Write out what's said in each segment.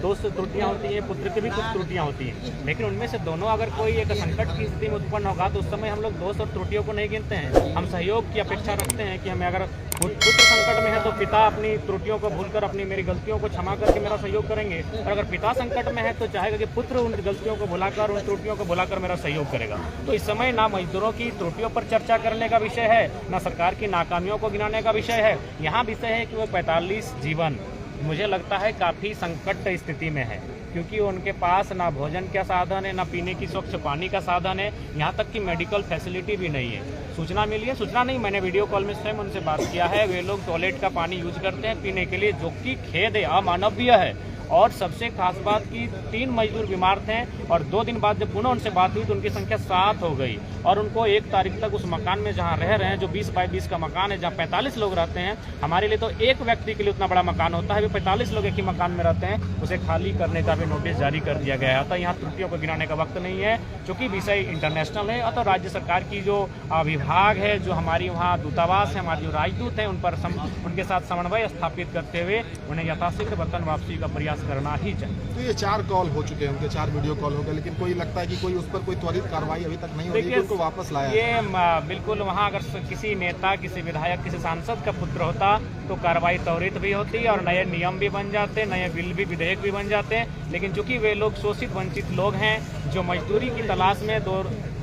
दोष त्रुटियां होती हैं, पुत्र की भी कुछ त्रुटियां होती हैं, लेकिन उनमें से दोनों अगर कोई एक संकट की स्थिति में उत्पन्न होगा तो उस समय हम लोग दोष और त्रुटियों को नहीं गिनते हैं। हम सहयोग की अपेक्षा रखते हैं कि हमें अगर पुत्र संकट में है तो पिता अपनी त्रुटियों को भूलकर अपनी मेरी गलतियों को क्षमा करके मेरा सहयोग करेंगे, और अगर पिता संकट में है तो चाहेगा कि पुत्र उन गलतियों को भुलाकर, उन त्रुटियों को भुलाकर मेरा सहयोग करेगा। तो इस समय ना मजदूरों की त्रुटियों पर चर्चा करने का विषय है, ना सरकार की नाकामियों को गिनाने का विषय है। यहाँ विषय है कि वो 45 जीवन मुझे लगता है काफ़ी संकट स्थिति में है, क्योंकि उनके पास ना भोजन का साधन है, ना पीने की स्वच्छ पानी का साधन है, यहाँ तक कि मेडिकल फैसिलिटी भी नहीं है। सूचना मिली है, सूचना नहीं, मैंने वीडियो कॉल में स्वयं उनसे बात किया है, वे लोग टॉयलेट का पानी यूज करते हैं पीने के लिए, जो कि खेद है, अमानवीय है। और सबसे खास बात कि 3 मजदूर बीमार थे और 2 दिन बाद जब पुनः उनसे बात हुई तो उनकी संख्या 7 हो गई, और उनको 1 तारीख तक उस मकान में जहां रह रहे हैं, जो 20 बाई 20 का मकान है, जहां 45 लोग रहते हैं, हमारे लिए तो एक व्यक्ति के लिए उतना बड़ा मकान होता है, वे 45 लोग एक ही मकान में रहते हैं, उसे खाली करने का भी नोटिस जारी कर दिया गया है। अतः यहाँ त्रुटियों को गिनाने का वक्त नहीं है, चूँकि विषय इंटरनेशनल है। अतः राज्य सरकार की जो विभाग है, जो हमारी वहाँ दूतावास है, हमारे जो राजदूत हैं, उन पर उनके साथ समन्वय स्थापित करते हुए उन्हें यथाशीघ्र वतन वापसी का प्रयास करना ही चाहिए। तो ये 4 कॉल हो चुके हैं, उनके 4 वीडियो कॉल हो गए, लेकिन कोई लगता है कि कोई उस पर कोई त्वरित कार्रवाई अभी तक नहीं हो रही है, उनको वापस लाया। ये बिल्कुल वहाँ अगर किसी नेता, किसी विधायक, किसी सांसद का पुत्र होता तो कार्रवाई त्वरित भी होती और नए नियम भी बन जाते, नए बिल भी, विधेयक भी बन जाते हैं। लेकिन चूंकि वे लोग शोषित वंचित लोग हैं, जो मजदूरी की तलाश में,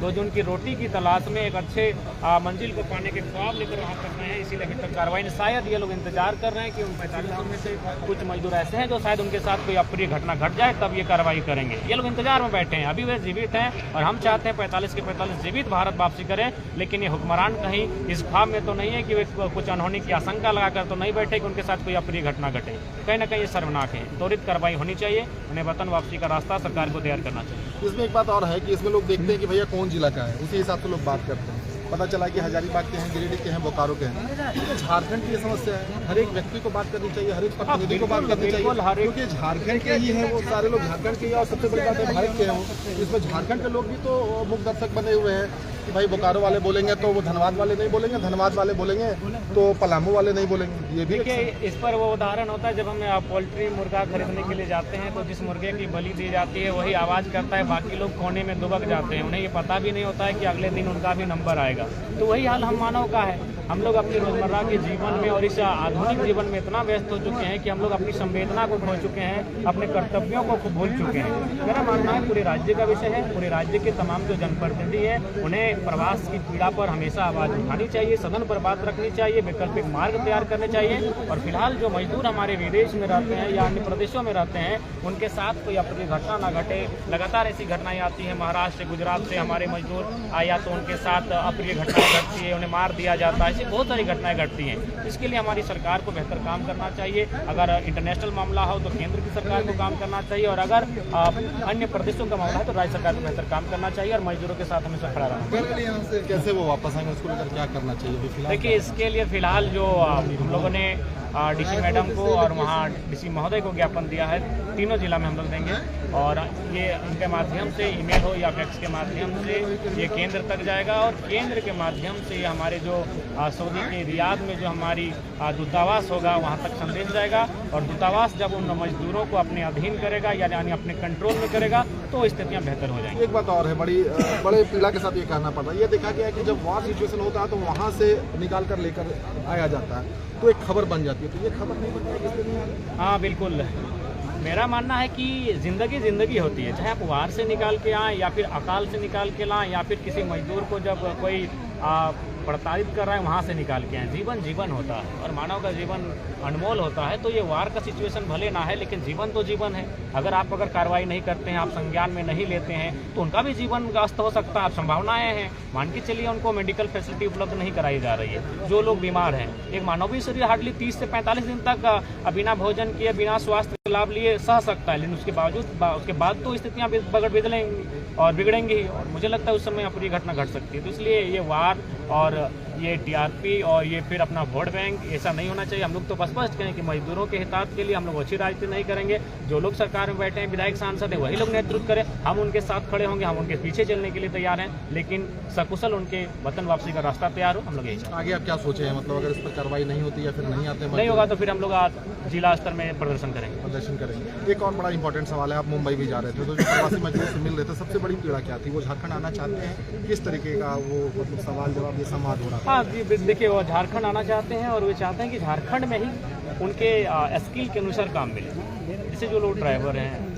दो जून की रोटी की तलाश में एक अच्छे मंजिल को पाने के ख्वाब लेकर वहाँ कर रहे हैं, इसीलिए अभी तक कार्रवाई नहीं। शायद ये लोग इंतजार कर रहे हैं कि उन 45 में से कुछ मजदूर ऐसे हैं जो शायद उनके साथ कोई अप्रिय घटना घट जाए, तब ये कार्रवाई करेंगे। ये लोग इंतजार में बैठे हैं, अभी वे जीवित हैं और हम चाहते हैं 45 के 45 जीवित भारत वापसी करें, लेकिन ये हुक्मरान कहीं इस ख्वाब में तो नहीं है कि वे कुछ अनहोनी की आशंका लगाकर तो नहीं बैठे कि उनके साथ कोई अप्रिय घटना घटे। कहीं ना कहीं ये शर्मनाक है, त्वरित कार्रवाई होनी चाहिए, उन्हें वतन वापसी का रास्ता सरकार को तैयार करना चाहिए। इसमें एक बात और है कि इसमें लोग देखते हैं कि भैया कौन जिला का है, उसी हिसाब से लोग बात करते हैं। पता चला कि हजारीबाग के हैं, गिरिडीह के हैं, बोकारो के हैं। तो झारखंड की ये समस्या है, हर एक व्यक्ति को बात करनी चाहिए, हर एक प्रतिनिधि को बात करनी चाहिए, क्योंकि झारखंड के ही है वो सारे लोग, झारखंड के ही, और सबसे बड़ी बात है भारत के हैं वो। इसमें झारखंड के लोग भी तो मुख्य दर्शक बने हुए हैं कि भाई बोकारो वाले बोलेंगे तो वो धनबाद वाले नहीं बोलेंगे, धनबाद वाले बोलेंगे तो पलामू वाले नहीं बोलेंगे। ये भी देखिए, इस पर वो उदाहरण होता है जब हम पोल्ट्री मुर्गा खरीदने के लिए जाते हैं तो जिस मुर्गे की बलि दी जाती है वही आवाज़ करता है, बाकी लोग कोने में दुबक जाते हैं, उन्हें ये पता भी नहीं होता है कि अगले दिन उनका भी नंबर आएगा। तो वही हाल हम मानव का है। हम लोग अपनी रोजमर्रा के जीवन में और इस आधुनिक जीवन में इतना व्यस्त हो चुके हैं कि हम लोग अपनी संवेदना को खो चुके हैं, अपने कर्तव्यों को भूल चुके हैं। मेरा मानना है पूरे राज्य का विषय है, पूरे राज्य के तमाम जो जनप्रतिनिधि हैं उन्हें प्रवास की पीड़ा पर हमेशा आवाज़ उठानी चाहिए, सदन पर बात रखनी चाहिए, वैकल्पिक मार्ग तैयार करने चाहिए। और फिलहाल जो मजदूर हमारे विदेश में रहते हैं या अन्य प्रदेशों में रहते हैं, उनके साथ कोई अप्रिय घटना ना घटे। लगातार ऐसी घटनाएं आती हैं, महाराष्ट्र से, गुजरात से हमारे मजदूर आया तो उनके साथ अप्रिय घटनाएं घटती है, उन्हें मार दिया जाता है, ऐसी बहुत सारी घटनाएं घटती हैं। इसके लिए हमारी सरकार को बेहतर काम करना चाहिए। अगर इंटरनेशनल मामला हो तो केंद्र की सरकार को काम करना चाहिए, और अगर अन्य प्रदेशों का मामला है तो राज्य सरकार को बेहतर काम करना चाहिए और मजदूरों के साथ हमेशा खड़ा रहना। कैसे वो वापस आएंगे, उसको लेकर क्या करना चाहिए? देखिए, इसके लिए फिलहाल जो हम लोगों ने डीसी मैडम को और वहाँ डीसी महोदय को ज्ञापन दिया है, तीनों जिला में हम लोग देंगे, और ये उनके माध्यम से ईमेल हो या फैक्स के माध्यम से ये केंद्र तक जाएगा, और केंद्र के माध्यम से ये हमारे जो सऊदी के रियाद में जो हमारी दूतावास होगा वहाँ तक संदेश जाएगा, और दूतावास जब उन मजदूरों को अपने अधीन करेगा यानी अपने कंट्रोल में करेगा तो स्थितियाँ बेहतर हो जाएंगी। एक बात और है, बड़े पीड़ा के साथ ये कहना पड़ रहा है, ये देखा गया है कि जब वॉर सिचुएशन होता है तो वहाँ से निकाल कर लेकर आया जाता है तो एक खबर बन जाती है, तो ये खबर नहीं बन जाएगी इसलिए नहीं आ रही। हाँ बिल्कुल, मेरा मानना है कि ज़िंदगी होती है, चाहे आप वार से निकाल के आएँ या फिर अकाल से निकाल के लाएँ या फिर किसी मजदूर को जब कोई प्रताड़ित कर रहा है वहाँ से निकाल के आए। जीवन होता है और मानव का जीवन अनमोल होता है। तो ये वार का सिचुएशन भले ना है, लेकिन जीवन तो जीवन है। अगर कार्रवाई नहीं करते हैं, आप संज्ञान में नहीं लेते हैं तो उनका भी जीवन अस्त हो सकता है। संभावनाएं हैं, मान के चलिए उनको मेडिकल फैसिलिटी उपलब्ध नहीं कराई जा रही है। जो लोग बीमार हैं, एक मानवीय शरीर हार्डली 30 से 45 दिन तक बिना भोजन किए, बिना स्वास्थ्य लाभ लिए सह सकता है, लेकिन उसके बाद तो स्थितियाँ बिगड़ेंगी और बिगड़ेंगी, और मुझे लगता है उस समय अप्रिय घटना घट सकती है। तो इसलिए ये वार और ये टीआरपी और ये फिर अपना वोट बैंक, ऐसा नहीं होना चाहिए। हम लोग तो स्पष्ट कहें कि मजदूरों के हित के लिए हम लोग अच्छी राजनीति नहीं करेंगे। जो लोग सरकार में बैठे हैं, विधायक सांसद हैं, वही लोग नेतृत्व करें, हम उनके साथ खड़े होंगे, हम उनके पीछे चलने के लिए तैयार हैं, लेकिन सकुशल उनके वतन वापसी का रास्ता तैयार हो, हम लोग यही चाहते हैं। आगे आप क्या सोचे हैं, मतलब अगर इस पर कार्रवाई नहीं होती या फिर नहीं आते नहीं होगा तो फिर हम लोग आज जिला स्तर में प्रदर्शन करेंगे। एक और बड़ा इंपॉर्टेंट सवाल है, आप मुंबई भी जा रहे थे तो जो प्रवासी मजदूर से मिल रहे थे, सबसे बड़ी पीड़ा क्या थी? वो झारखंड आना चाहते हैं, किस तरीके का वो मतलब सवाल जवाब ये संवाद हो रहा था? हाँ जी, देखिए वो झारखंड आना चाहते हैं और वे चाहते हैं कि झारखंड में ही उनके स्किल के अनुसार काम मिले। जैसे जो लोग ड्राइवर हैं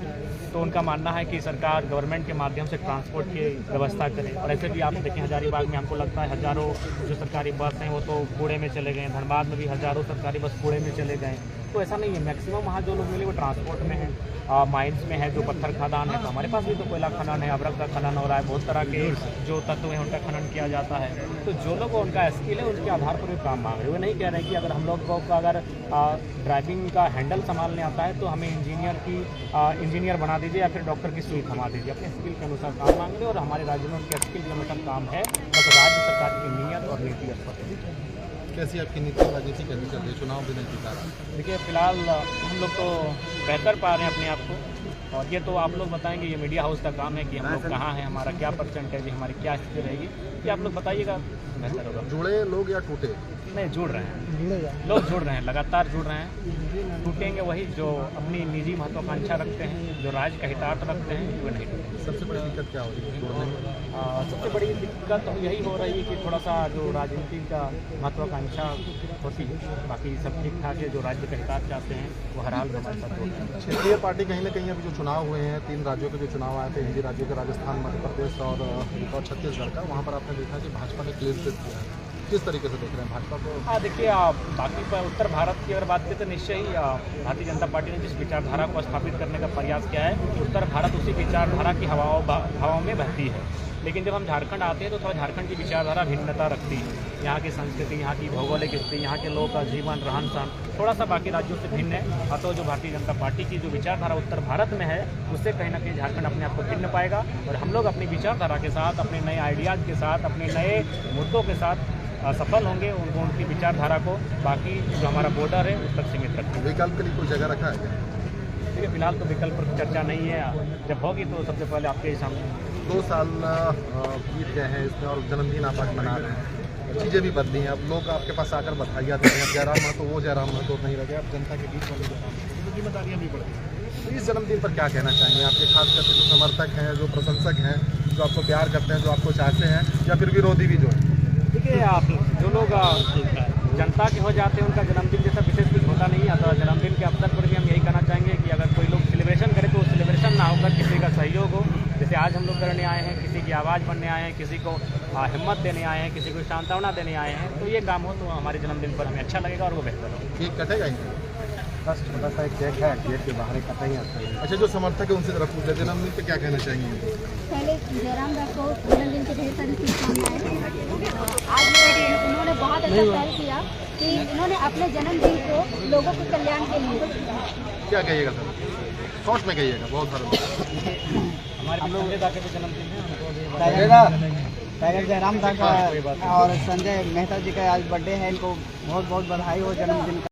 तो उनका मानना है कि सरकार गवर्नमेंट के माध्यम से ट्रांसपोर्ट की व्यवस्था करे, और ऐसे भी आप देखें हजारीबाग में हमको लगता है हज़ारों जो सरकारी बस हैं वो तो कूड़े में चले गए, धनबाद में भी हज़ारों सरकारी बस कूड़े में चले गए। तो ऐसा नहीं है, मैक्सिमम वहाँ जो लोग मिले वो ट्रांसपोर्ट में है, माइंस में है, जो पत्थर खदान है, तो हमारे पास भी तो कोयला खनन है, अबरक का खनन हो रहा है, बहुत तरह के जो तत्व हैं उनका खनन किया जाता है। तो जो लोग उनका स्किल है उसके आधार पर भी काम मांग रहे हैं। वो नहीं कह रहे हैं कि अगर हम लोग को अगर ड्राइविंग का हैंडल संभालने आता है तो हमें इंजीनियर बना दीजिए या फिर डॉक्टर की सुई थमा दीजिए। अपने स्किल के अनुसार काम मांग रहे हैं और हमारे राज्य में उनके स्किल के अनुसार काम है, बस राज्य सरकार की नीयत और नीति स्पष्ट है। कैसी आपकी नीति राजनीति कैसी चल रही है, चुनाव भी नहीं जीता? देखिए फिलहाल हम लोग तो बेहतर पा रहे हैं अपने आप को, और ये तो आप लोग बताएंगे, ये मीडिया हाउस का काम है कि हम लोग कहाँ हैं, हमारा क्या परसेंटेज है, हमारी क्या स्थिति रहेगी, ये आप लोग बताइएगा, बेहतर होगा। जुड़े लोग या टूटे? नहीं, जुड़ रहे हैं लोग, जुड़ रहे हैं, लगातार जुड़ रहे हैं। टूटेंगे वही जो अपनी निजी महत्वाकांक्षा रखते हैं, जो राज्य का हितार्थ रखते हैं, वो नहीं टूटेंगे। सबसे बड़ी दिक्कत क्या हो रही है जुड़ने में? सबसे बड़ी दिक्कत यही हो रही है कि थोड़ा सा जो राजनीति का महत्वाकांक्षा होती है, बाकी सब ठीक ठाक है। जो राज्य का हितार्थ चाहते हैं वो हर हाल में हमारे साथ होते हैं। क्षेत्रीय पार्टी कहीं ना कहीं अभी जो चुनाव हुए हैं, 3 राज्यों के जो चुनाव आए थे, हिंदी राज्यों के, राजस्थान, मध्य प्रदेश और छत्तीसगढ़ का, वहाँ पर आपने देखा कि भाजपा ने क्लीन स्वीप किया है। किस तरीके से देख रहे हैं भाजपा को? हाँ देखिए, बाकी पर उत्तर भारत की अगर बात करें तो निश्चय ही भारतीय जनता पार्टी ने जिस विचारधारा को स्थापित करने का प्रयास किया है, उत्तर भारत उसी विचारधारा की हवाओं में बहती है। लेकिन जब हम झारखंड आते हैं तो थोड़ा झारखंड की विचारधारा भिन्नता रखती है। यहाँ की संस्कृति, यहाँ की भौगोलिक स्थिति, यहाँ के लोग का जीवन, रहन सहन थोड़ा सा बाकी राज्यों से भिन्न है। अतः जो भारतीय जनता पार्टी की जो विचारधारा उत्तर भारत में है, उससे कहीं ना कहीं झारखंड अपने आप को भिन्न पाएगा, और हम लोग अपनी विचारधारा के साथ, अपने नए आइडियाज़ के साथ, अपने नए मुद्दों के साथ सफल होंगे। उनकी विचारधारा को बाकी जो हमारा बॉर्डर है उस तक सीमित रखेंगे। विकल्प के लिए कोई जगह रखा है? देखिए फिलहाल तो विकल्प पर चर्चा नहीं है, जब होगी तो सबसे पहले आपके ही सामने। 2 साल बीत गए हैं इसमें और जन्मदिन आप आज मना रहे हैं, चीज़ें भी बदली हैं। अब लोग आपके पास आकर बधाइयाँ दे रहे हैं, जयराम महतो वो जयराम महतो नहीं रह गए, अब जनता के बीच वाले जयराम महतो तो जिम्मेदारियाँ भी बढ़ गई। तो इस जन्मदिन पर क्या कहना चाहेंगे आपके, खास करके जो समर्थक हैं, जो प्रशंसक हैं, जो आपको प्यार करते हैं, जो आपको चाहते हैं, या फिर विरोधी भी जो है? देखिए आप जो लोग जनता के हो जाते हैं उनका जन्मदिन जैसा विशेष कुछ होता नहीं है। तो जन्मदिन के अवसर पर भी हम यही कहना चाहेंगे कि अगर कोई लोग सेलिब्रेशन करे तो वो सेलिब्रेशन ना होकर किसी का सहयोग हो। जैसे आज हम लोग करने आए हैं, किसी की आवाज़ बनने आए हैं, किसी को हिम्मत देने आए हैं, किसी को सांत्वना देने आए हैं, तो ये काम हो तो हमारे जन्मदिन पर हमें अच्छा लगेगा और वो बेहतर हो। केक कटेगा इनका? बस छोटा सा एक केक है, गेट के बाहर एक कटा ही आता है। अच्छा, जो समर्थक है उनसे तरफ पूछे जन्मदिन पे क्या कहना चाहेंगे? पहले जयराम दास को जन्मदिन की ढेर सारी शुभकामनाएं। आज उन्होंने बहुत अच्छा पहल किया कि इन्होंने अपने जन्मदिन को लोगों के कल्याण के लिए। क्या कहिएगा सर, शॉर्ट में कहिएगा, बहुत सारे हमारे लोग के भी जन्मदिन है, टाइगर जयराम दास का और संजय मेहता जी का आज बर्थडे है, इनको बहुत बहुत बधाई हो जन्मदिन का।